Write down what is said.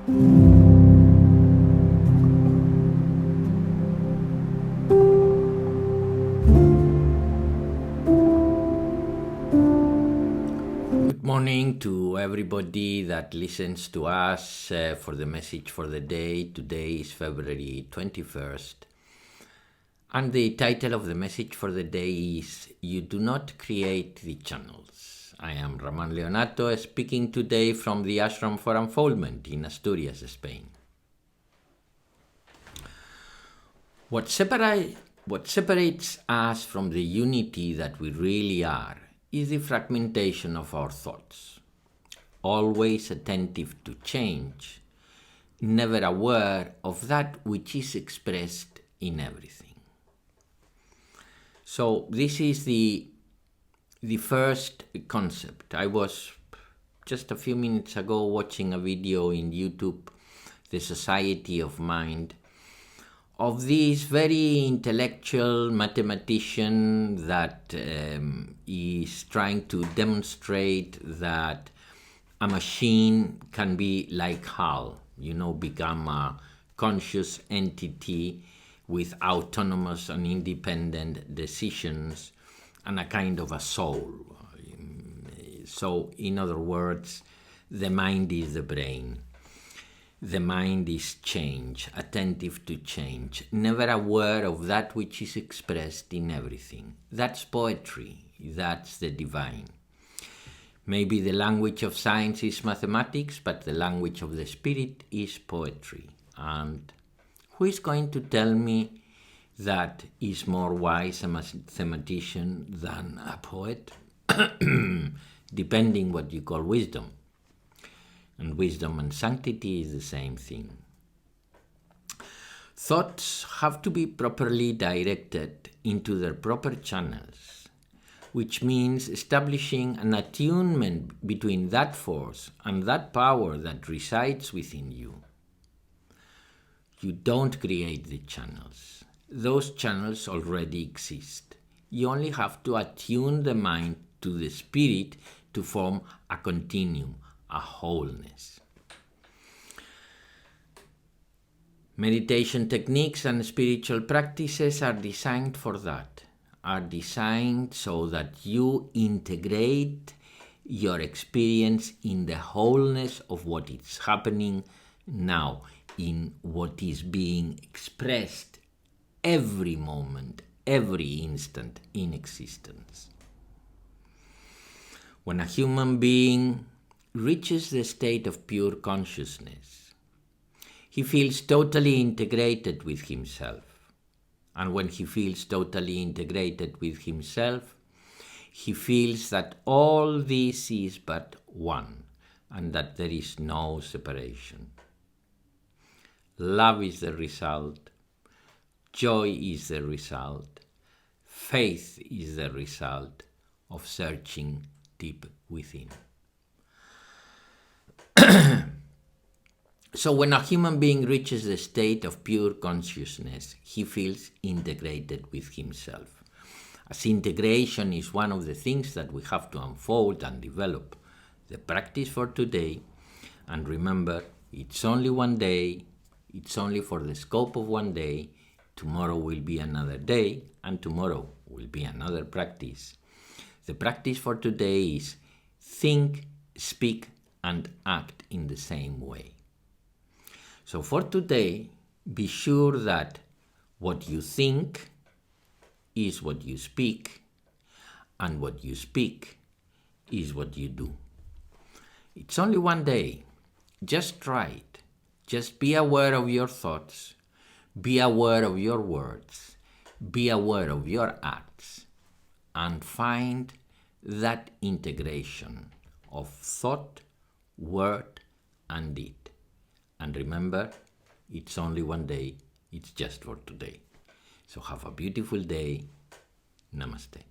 Good morning to everybody that listens to us for the message for the day. Today is February 21st. And the title of the message for the day is You Do Not Create the Channels. I am Ramon Leonato, speaking today from the Ashram for Unfoldment in Asturias, Spain. What separates us from the unity that we really are is the fragmentation of our thoughts, always attentive to change, never aware of that which is expressed in everything. So this is the first concept. I was just a few minutes ago watching a video in YouTube, The Society of Mind, of this very intellectual mathematician that is trying to demonstrate that a machine can be like HAL, become a conscious entity with autonomous and independent decisions and a kind of a soul. So, in other words, the mind is the brain. The mind is change, attentive to change, never aware of that which is expressed in everything. That's poetry, that's the divine. Maybe the language of science is mathematics, but the language of the spirit is poetry. And who is going to tell me that is more wise a mathematician than a poet? Depending what you call wisdom. And wisdom and sanctity is the same thing. Thoughts have to be properly directed into their proper channels, which means establishing an attunement between that force and that power that resides within you. You don't create the channels. Those channels already exist. You only have to attune the mind to the spirit to form a continuum, a wholeness. Meditation techniques and spiritual practices are designed for that, are designed so that you integrate your experience in the wholeness of what is happening now, in what is being expressed every moment, every instant in existence. When a human being reaches the state of pure consciousness, he feels totally integrated with himself. And when he feels totally integrated with himself, he feels that all this is but one, and that there is no separation. Love is the result, joy is the result, faith is the result of searching deep within. So when a human being reaches the state of pure consciousness, he feels integrated with himself. As integration is one of the things that we have to unfold and develop. The practice for today, and remember, it's only one day, it's only for the scope of one day, tomorrow will be another day, and tomorrow will be another practice. The practice for today is think, speak, and act in the same way. So for today, be sure that what you think is what you speak, and what you speak is what you do. It's only one day. Just try it. Just be aware of your thoughts. Be aware of your words. Be aware of your acts. And find that integration of thought, word, and deed. And remember, it's only one day. It's just for today. So have a beautiful day. Namaste.